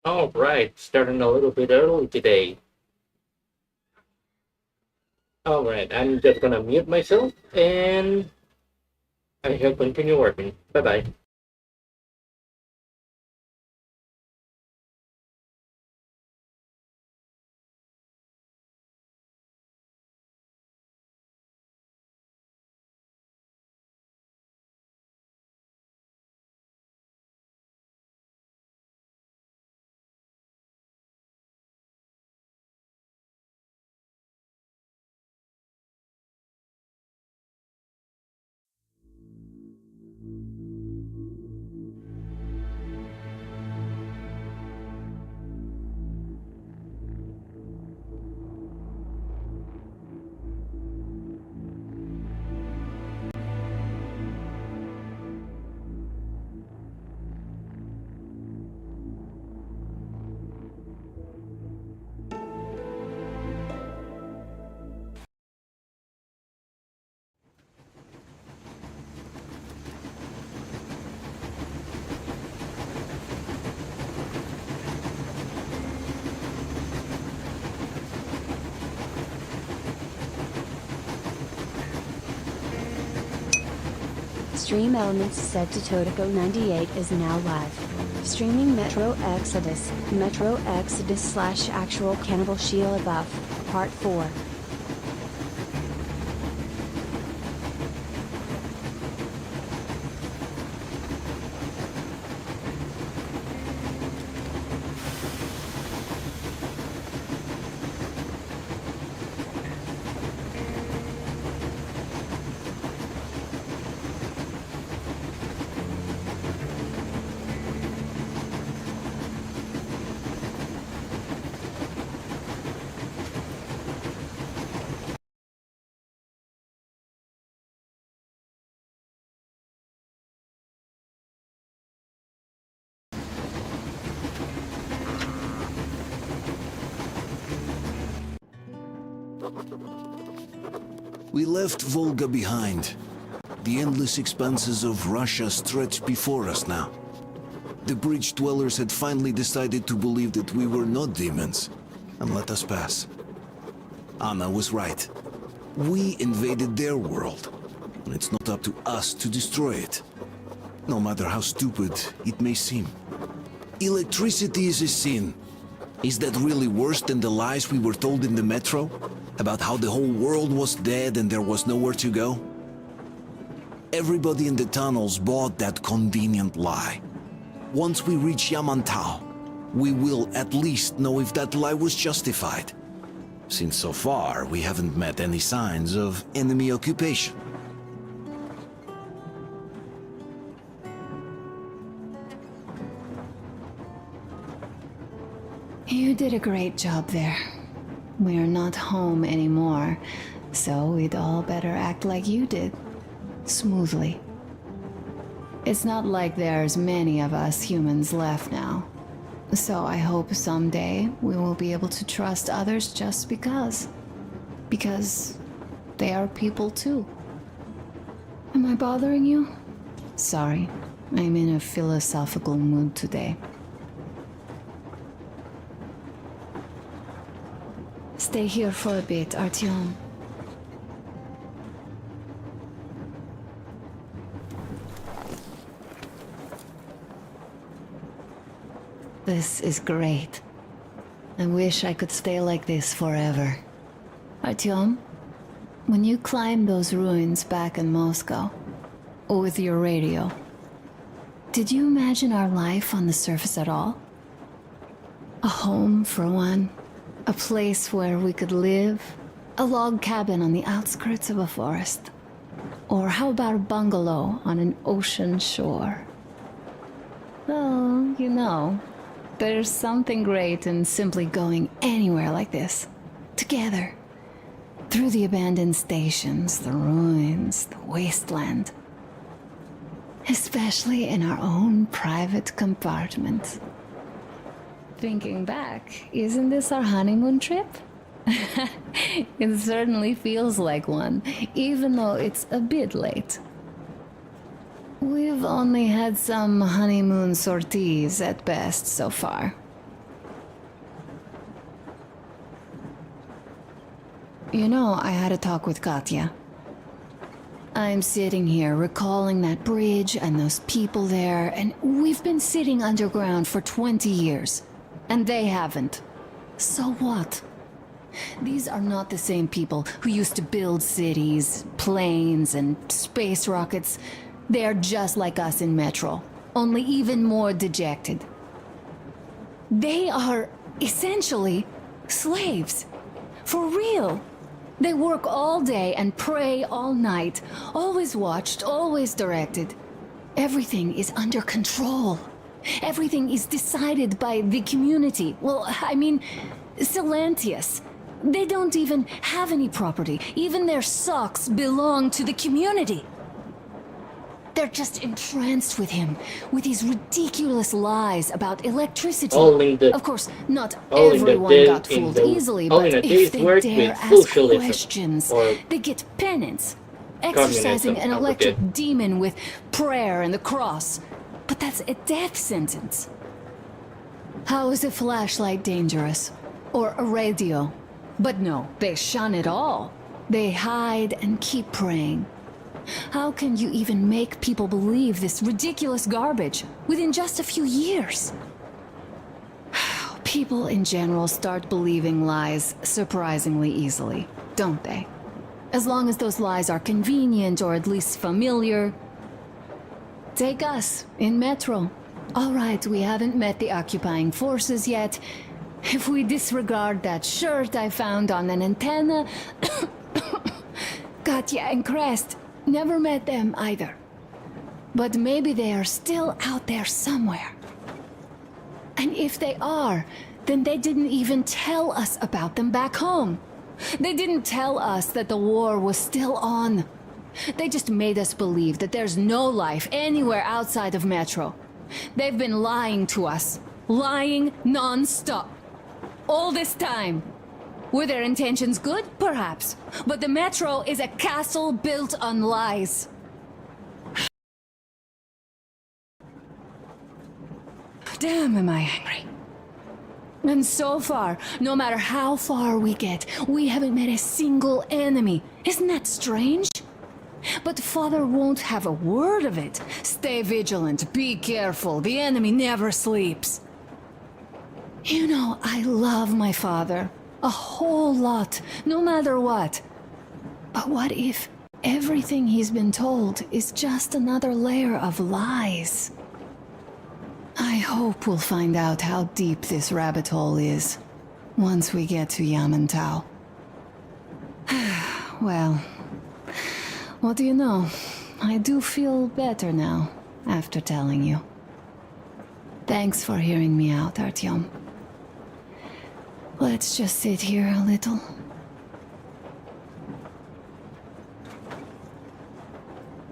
All right, starting a little bit early today. All right, I'm just gonna mute myself and I shall continue working. Bye bye. Stream Elements said to Totoko 98 is now live. Streaming Metro Exodus slash actual cannibal Shia Labeouf, Part 4. We left Volga behind. The endless expanses of Russia stretched before us now. The bridge dwellers had finally decided to believe that we were not demons, and let us pass. Anna was right. We invaded their world, and it's not up to us to destroy it. No matter how stupid it may seem. Electricity is a sin. Is that really worse than the lies we were told in the metro? About how the whole world was dead and there was nowhere to go? Everybody in the tunnels bought that convenient lie. Once we reach Yamantau, we will at least know if that lie was justified. Since so far, we haven't met any signs of enemy occupation. You did a great job there. We're not home anymore, so we'd all better act like you did. Smoothly. It's not like there's many of us humans left now. So I hope someday we will be able to trust others just because. Because they are people too. Am I bothering you? Sorry, I'm in a philosophical mood today. Stay here for a bit, Artyom. This is great. I wish I could stay like this forever. Artyom, when you climbed those ruins back in Moscow, with your radio, did you imagine our life on the surface at all? A home, for one. A place where we could live. A log cabin on the outskirts of a forest. Or how about a bungalow on an ocean shore? Well, you know, there's something great in simply going anywhere like this. Together. Through the abandoned stations, the ruins, the wasteland. Especially in our own private compartment. Thinking back, isn't this our honeymoon trip? It certainly feels like one, even though it's a bit late. We've only had some honeymoon sorties at best so far. You know, I had a talk with Katya. I'm sitting here recalling that bridge and those people there, and we've been sitting underground for 20 years. And they haven't. So what? These are not the same people who used to build cities, planes, and space rockets. They're just like us in Metro, only even more dejected. They are essentially slaves. For real. They work all day and pray all night, always watched, always directed. Everything is under control. Everything is decided by the community. Well, I mean, Silantius. They don't even have any property. Even their socks belong to the community. They're just entranced with him, with these ridiculous lies about electricity. Of course, not everyone got fooled easily, but if they dare ask questions, they get penance. Exorcising an electric demon with prayer and the cross. But that's a death sentence. How is a flashlight dangerous? Or a radio? But no, they shun it all. They hide and keep praying. How can you even make people believe this ridiculous garbage within just a few years? People in general start believing lies surprisingly easily, don't they? As long as those lies are convenient or at least familiar. Take us, in Metro. All right, we haven't met the occupying forces yet. If we disregard that shirt I found on an antenna... Katya and Crest, never met them either. But maybe they are still out there somewhere. And if they are, then they didn't even tell us about them back home. They didn't tell us that the war was still on. They just made us believe that there's no life anywhere outside of Metro. They've been lying to us. Lying non-stop. All this time. Were their intentions good? Perhaps. But the Metro is a castle built on lies. Damn, am I angry. And so far, no matter how far we get, we haven't met a single enemy. Isn't that strange? But Father won't have a word of it. Stay vigilant, be careful, the enemy never sleeps. You know, I love my father. A whole lot, no matter what. But what if everything he's been told is just another layer of lies? I hope we'll find out how deep this rabbit hole is once we get to Yamantau. Well, what do you know? I do feel better now after telling you. Thanks for hearing me out, Artyom. Let's just sit here a little.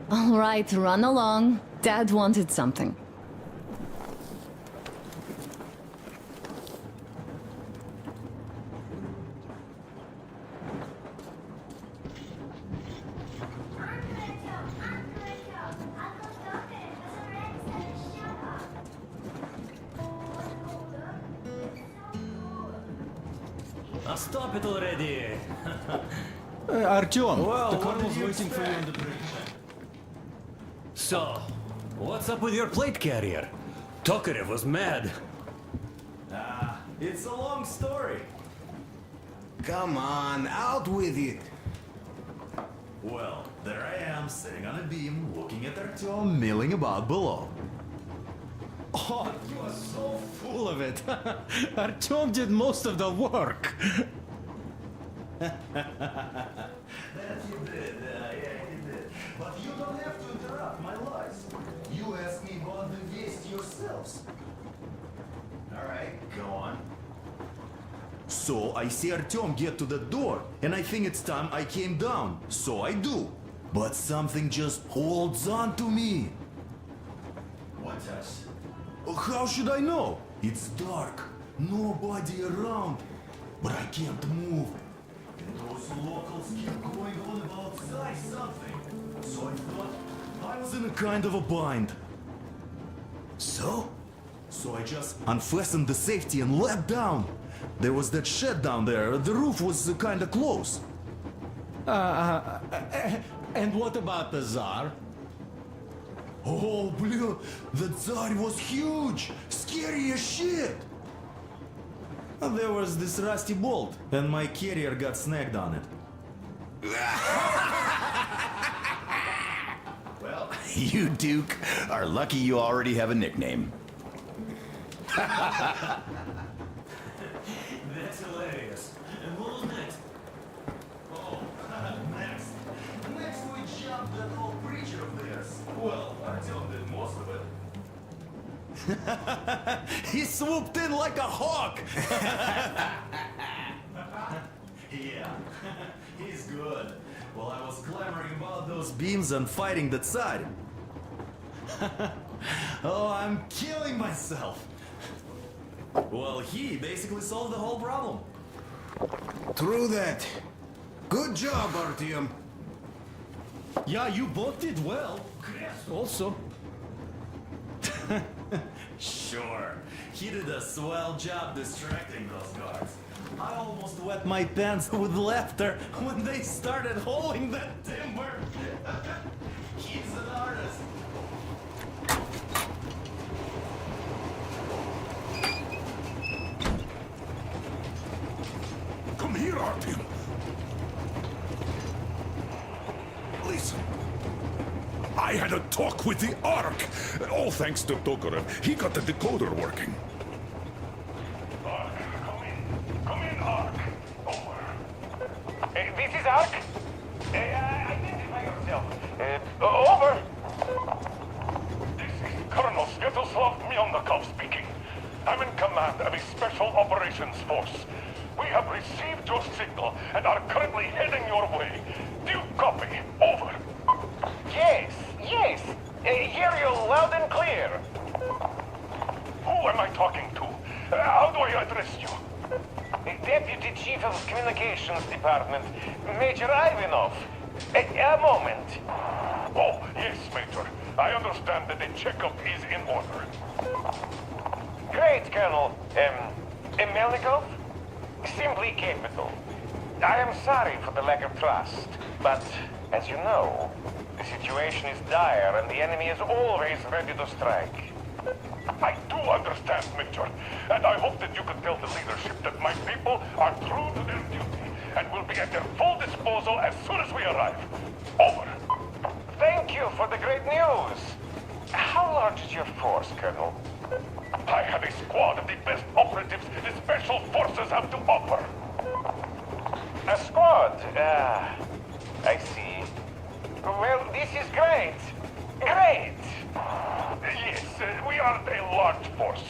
All right, run along. Dad wanted something. Stop it already! Artyom, Well, the what colonel's did you waiting for you on the expect? bridge. So, what's up with your plate carrier? Tokarev was mad. It's a long story. Come on, out with it. Well, there I am, sitting on a beam, looking at Artyom milling about below. Oh, you are so full of it. Artyom did most of the work. That you did, yeah, you did. But you don't have to interrupt my lies. You asked me about the waste yourselves. Alright, go on. So I see Artyom get to the door, and I think it's time I came down. So I do. But something just holds on to me. What does? How should I know? It's dark, nobody around. But I can't move. And those locals keep going on about something. So I thought I was in a kind of a bind. So I just unfastened the safety and leapt down. There was that shed down there, the roof was kinda close. And what about the Tsar? Oh, blue, the Tsar was huge, scary as shit. There was this rusty bolt, and my carrier got snagged on it. Well, you, Duke, are lucky you already have a nickname. That's hilarious. And what was next? Oh, next. Next we jumped that old preacher of theirs. Well, Artyom did most of it. He swooped in like a hawk. Yeah, he's good. While I was clamoring about those beams and fighting the Tsar. Oh, I'm killing myself. Well, he basically solved the whole problem. True that. Good job, Artyom. Yeah, you both did well. Chris also. Sure. He did a swell job distracting those guards. I almost wet my pants with laughter when they started hauling that timber. He's an artist. Come here, Artyom. Listen. I had a talk with the Ark. All thanks to Tokarev. He got the decoder working. Ark, come in. Come in, Ark. Over. This is Ark. Identify yourself. Over. This is Colonel Svetoslav Mylnikov speaking. I'm in command of a special operations force. We have received your signal and are currently heading your way. Do you copy? Over. Yes. Hear you loud and clear. Who am I talking to? How do I address you? Deputy Chief of Communications Department, Major Ivanov. A moment. Oh, yes, Major. I understand that the checkup is in order. Great, Colonel. Melnikov? Simply capital. I am sorry for the lack of trust, but as you know, the situation is dire and the enemy is always ready to strike. I do understand, Major, and I hope that you can tell the leadership that my people are true to their duty and will be at their full disposal as soon as we arrive. Over. Thank you for the great news. How large is your force, Colonel? I have a squad of the best operatives the Special Forces have to offer. A squad? I see. Well, this is great. Great! Yes, we aren't a large force,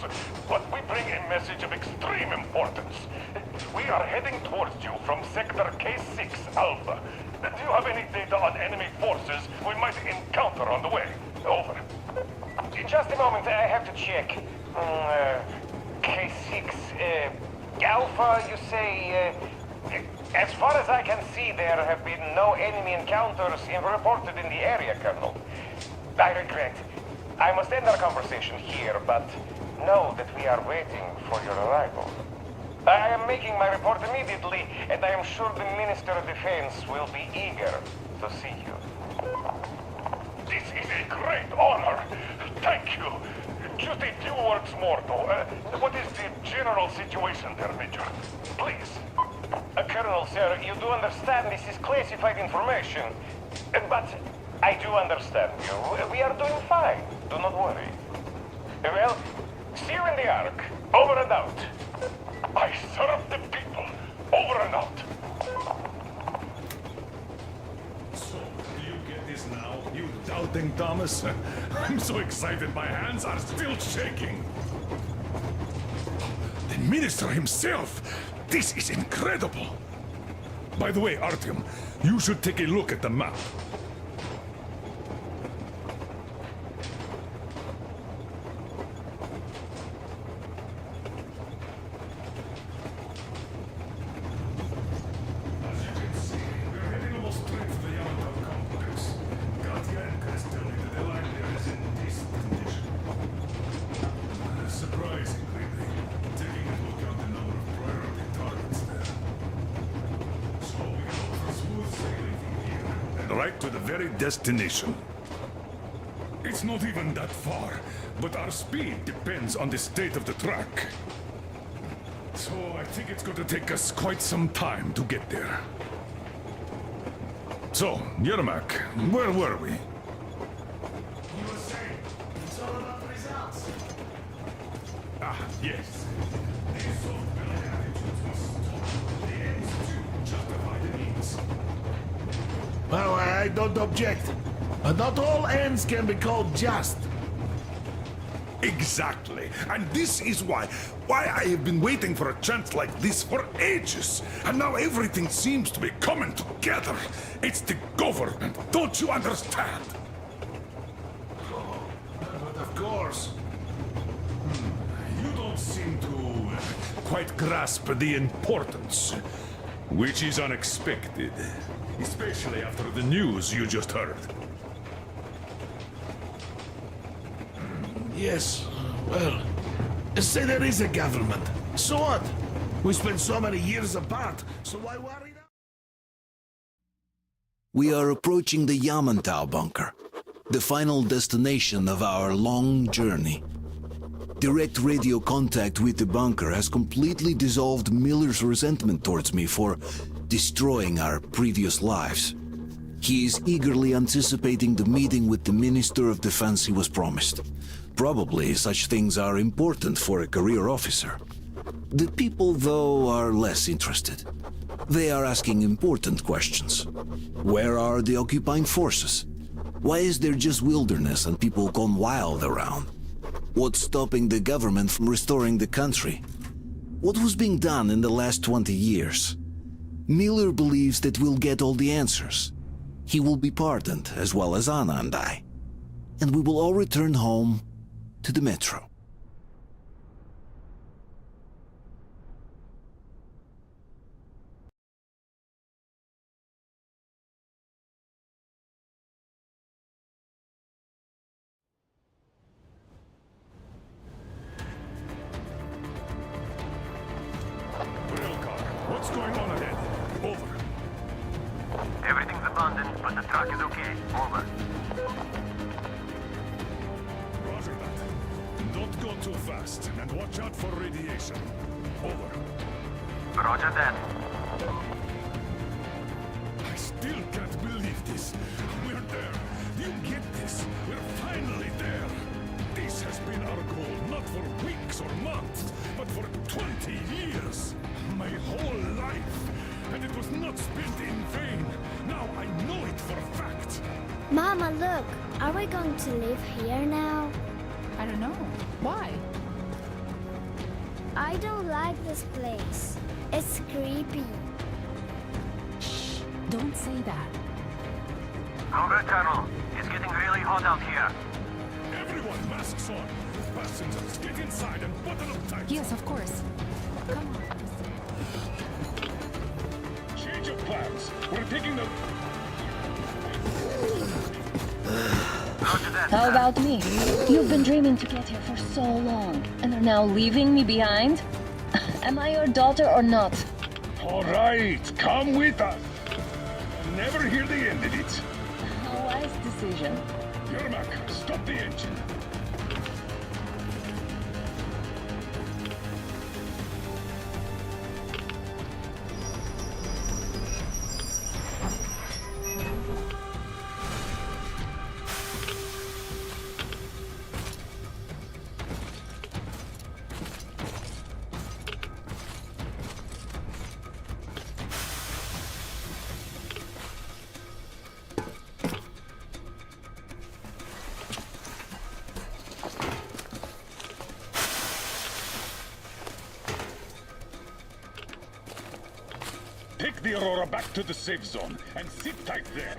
but we bring a message of extreme importance. We are heading towards you from Sector K6 Alpha. Do you have any data on enemy forces we might encounter on the way? Over. In just a moment, I have to check. K6, Alpha, you say, as far as I can see, there have been no enemy encounters reported in the area, Colonel. I regret. I must end our conversation here, but know that we are waiting for your arrival. I am making my report immediately, and I am sure the Minister of Defense will be eager to see you. This is a great honor. Thank you. Just a few words more, though. What is the general situation there, Major? Please. Colonel, sir, you do understand this is classified information. But I do understand you. We are doing fine. Do not worry. Well, see you in the Ark. Over and out. I serve the people. Over and out. So, do you get this now, you doubting Thomas? I'm so excited my hands are still shaking. The minister himself! This is incredible! By the way, Artyom, you should take a look at the map. As you can see, we're heading almost straight for the Yamatov complex. Katya and Chris tell me that the line there is in decent condition. Surprisingly, taking into account the number of priority targets there. So we can hope for smooth sailing very destination. It's not even that far, but our speed depends on the state of the track. So I think it's going to take us quite some time to get there. So, Yermak, where were we? You were saying, it's all about results. Ah, yes. These soft-bellied attitudes must stop. The ends too justify the means. Well, I don't object. But not all ends can be called just. Exactly. And this is why I have been waiting for a chance like this for ages. And now everything seems to be coming together. It's the government. Don't you understand? But of course. You don't seem to quite grasp the importance, which is unexpected, especially after the news you just heard. Yes, well, say there is a government. So what? We spent so many years apart, so why worry now? We are approaching the Yamantau bunker, the final destination of our long journey. Direct radio contact with the bunker has completely dissolved Miller's resentment towards me for destroying our previous lives. He is eagerly anticipating the meeting with the Minister of Defense he was promised. Probably such things are important for a career officer. The people, though, are less interested. They are asking important questions. Where are the occupying forces? Why is there just wilderness and people gone wild around? What's stopping the government from restoring the country? What was being done in the last 20 years? Miller believes that we'll get all the answers. He will be pardoned, as well as Anna and I. And we will all return home to the metro. Railcar, what's going on ahead? Over. Everything's abandoned, but the truck is okay. Over. Roger that. Don't go too fast, and watch out for radiation. Over. Roger that. I still can't believe this. We're there. You get this. We're finally there. This has been our goal, not for weeks or months, but for 20 years. My whole life. And it was not spent in vain. Now I know it for a fact. Mama, look. Are we going to live here now? I don't know. Why? I don't like this place. It's creepy. Shh. Don't say that. Over, Colonel. It's getting really hot out here. Everyone, masks on. Passengers, get inside and button up tight. Yes, of course. Come on. Change of plans. We're taking the... How about me? You've been dreaming to get here for so long, and are now leaving me behind? Am I your daughter or not? All right, come with us. Never hear the end of it. A wise decision. Yermak, stop the engine. Take the Aurora back to the safe zone and sit tight there.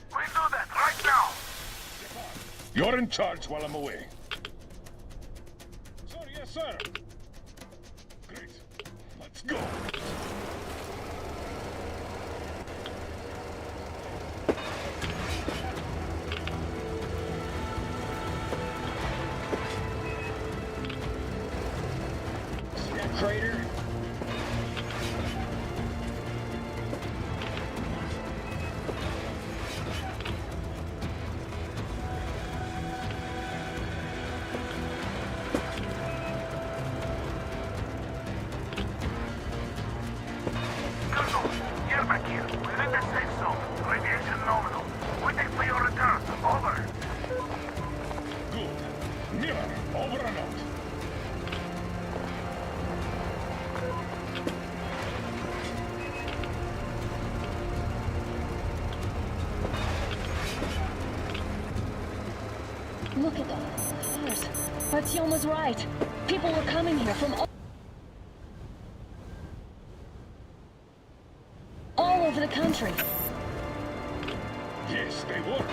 We'll do that right now. You're in charge while I'm away. Sir, yes, sir. Great. Let's go. See that crater? Artyom was right. People were coming here from all over the country. Yes, they were.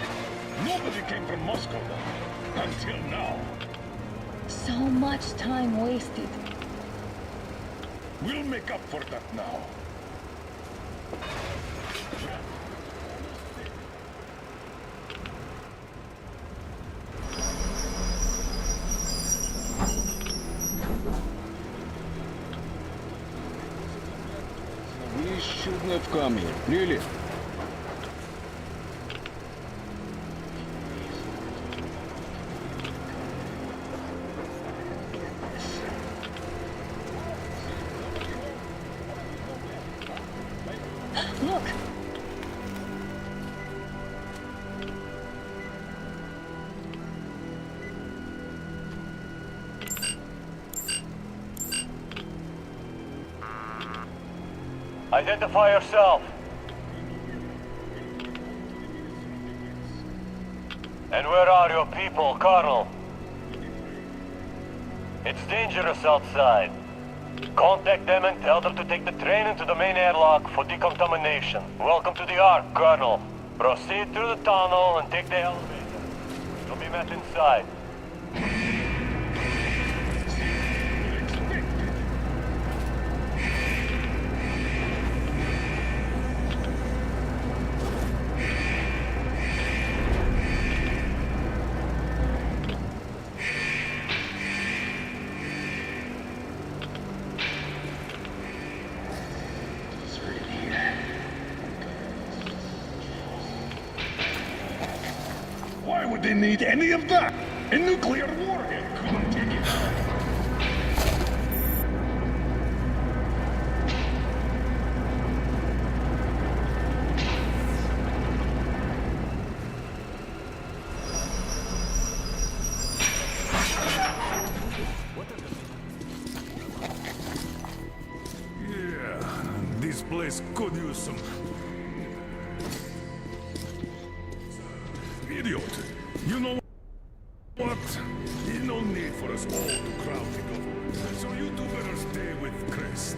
Nobody came from Moscow, though. Until now. So much time wasted. We'll make up for that now. We shouldn't have come here, really. Look! Identify yourself. And where are your people, Colonel? It's dangerous outside. Contact them and tell them to take the train into the main airlock for decontamination. Welcome to the Ark, Colonel. Proceed through the tunnel and take the elevator. You'll be met inside. Why would they need any of that? A nuclear warhead couldn't take it out. Yeah, this place could use some... Idiot! You know what? There's no need for us all to crowd together. So you two better stay with Crest.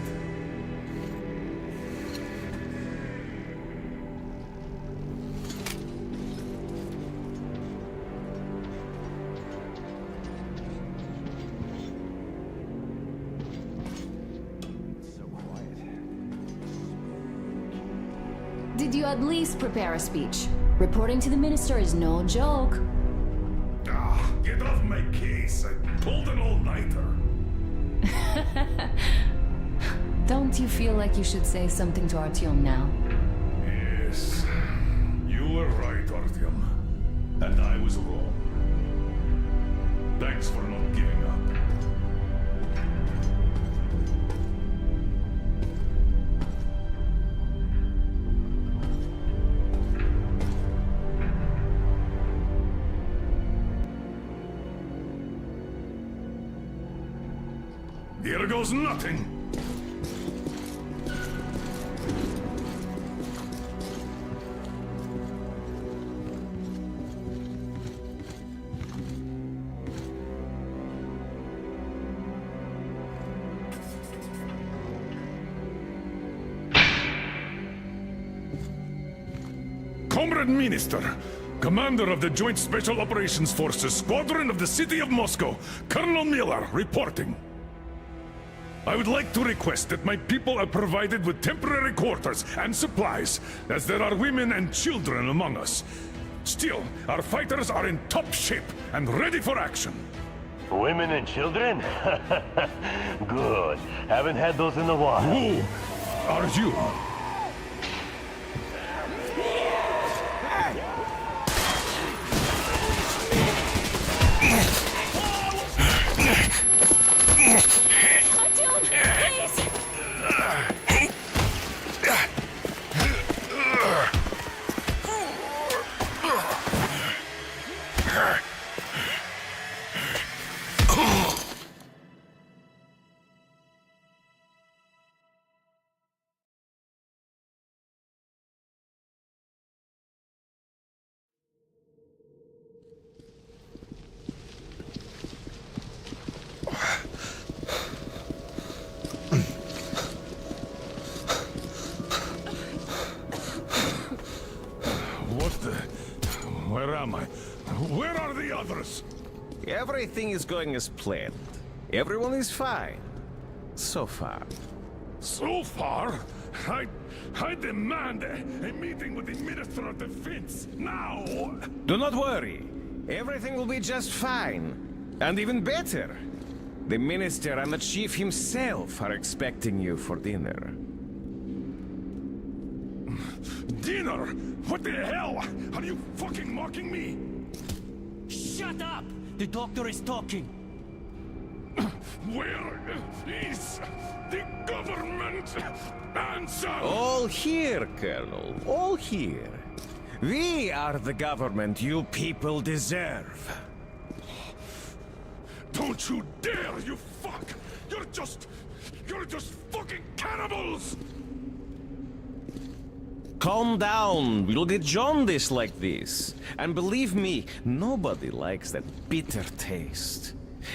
Did you at least prepare a speech? Reporting to the minister is no joke. Ah, get off my case. I pulled an all-nighter. Don't you feel like you should say something to Artyom now? Yes. You were right, Artyom. And I was wrong. Thanks for not giving up. Here goes nothing! Comrade Minister, Commander of the Joint Special Operations Forces, Squadron of the City of Moscow, Colonel Miller, reporting. I would like to request that my people are provided with temporary quarters and supplies, as there are women and children among us. Still, our fighters are in top shape and ready for action. Women and children? Good. Haven't had those in a while. Who are you? am I? Where are the others? Everything is going as planned. Everyone is fine. So far. So far? I demand a meeting with the Minister of Defense, now! Do not worry. Everything will be just fine. And even better. The Minister and the Chief himself are expecting you for dinner. Dinner? What the hell? Are you fucking mocking me? Shut up! The doctor is talking. Where is the government answer? All here, Colonel. All here. We are the government you people deserve. Don't you dare, you fuck! You're just fucking cannibals! Calm down. We'll get jaundice like this. And believe me, nobody likes that bitter taste.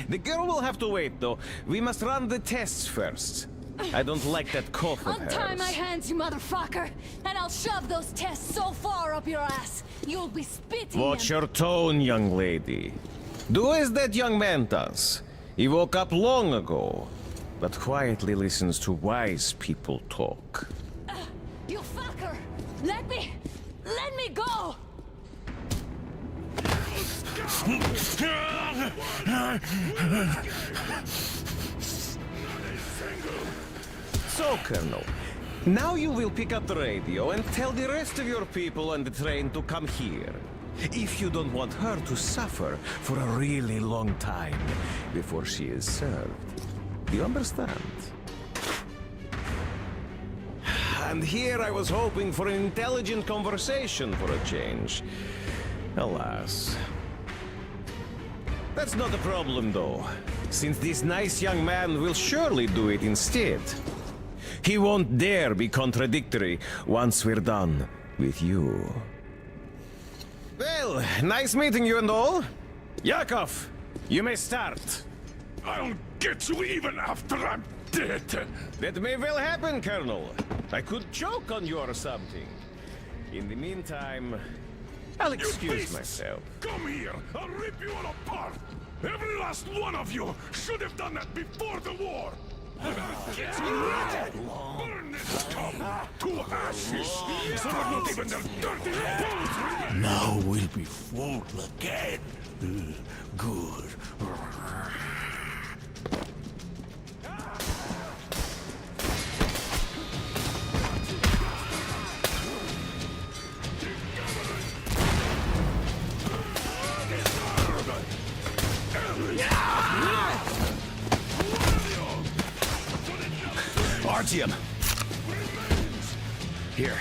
The girl will have to wait, though. We must run the tests first. I don't like that cough of hers. Untie my hands, you motherfucker! And I'll shove those tests so far up your ass, you'll be spitting Watch them. your tone, young lady. Do as that young man does. He woke up long ago, but quietly listens to wise people talk. You fucker! Let me go! So, Colonel, now you will pick up the radio and tell the rest of your people on the train to come here. If you don't want her to suffer for a really long time before she is served. Do you understand? And here I was hoping for an intelligent conversation for a change. Alas. That's not a problem, though, since this nice young man will surely do it instead. He won't dare be contradictory once we're done with you. Well, nice meeting you and all. Yakov, you may start. I'll get you even after I'm dead. That may well happen, Colonel. I could choke on you or something. In the meantime, I'll excuse myself. Come here! I'll rip you all apart! Every last one of you should have done that before the war! I'm gonna get you! Burn this town to ashes! So that not even their dirty bones remain! Now we'll be full again. Good. Artyom! Here.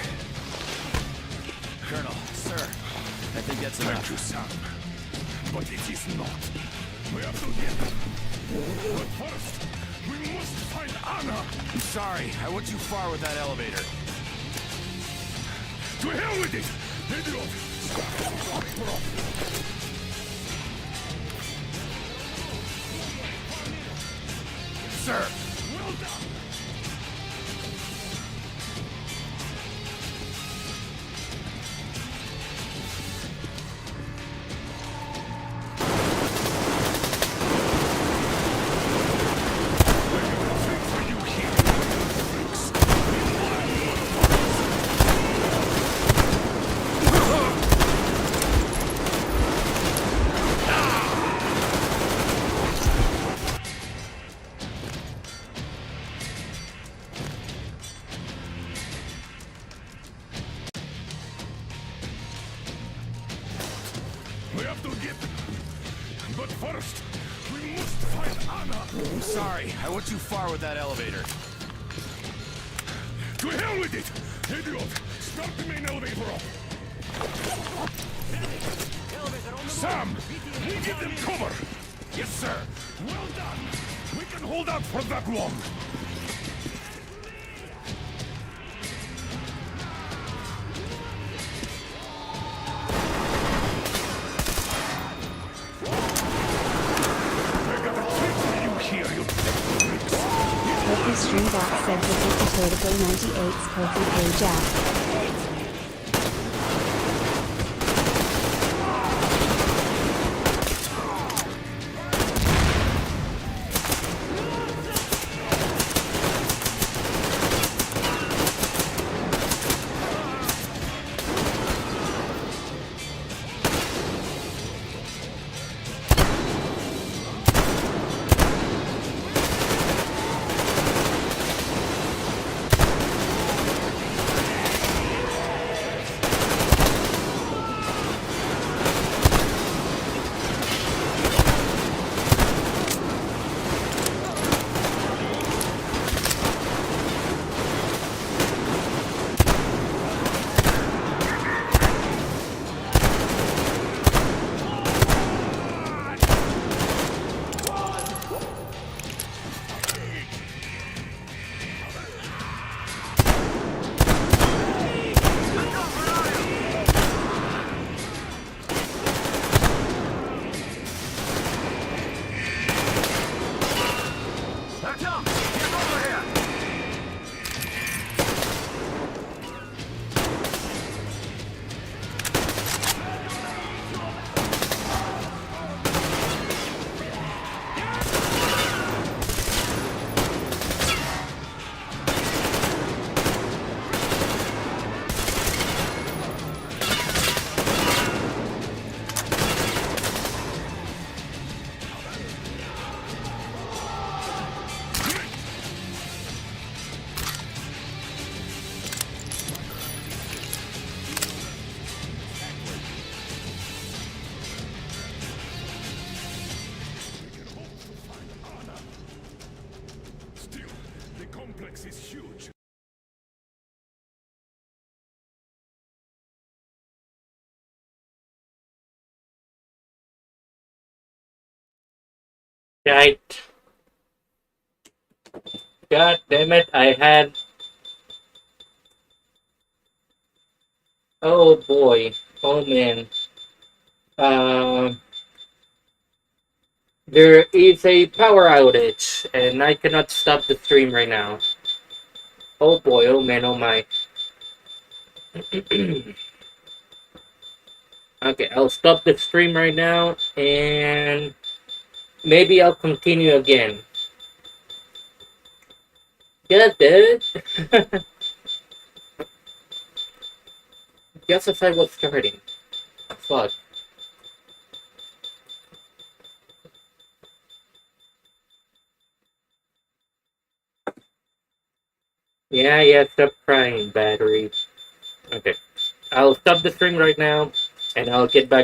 Colonel, sir, I think that's enough. Thank you, son. But it is not. We have to get them. But first, we must find Anna! I'm sorry, I went too far with that elevator. To hell with it! Idiot! Sir! Well done! We have to get them. But first, we must find Anna. I'm sorry, I went too far with that elevator. To hell with it! Idiot! Start the main elevator up! Sam! We give them cover! Yes, sir! Well done! We can hold out for that long! Kofi Streambox said this is the Protocol 98's Kofi Page app. complex is huge. Right. God damn it, I had... Oh boy. Oh man. Um... There is a power outage, and I cannot stop the stream right now. Oh boy, oh man, oh my. Okay, I'll stop the stream right now, and maybe I'll continue again. God damn it. Just as I was starting. Fuck. Yeah, stop crying, battery. Okay. I'll stop the stream right now, and I'll get back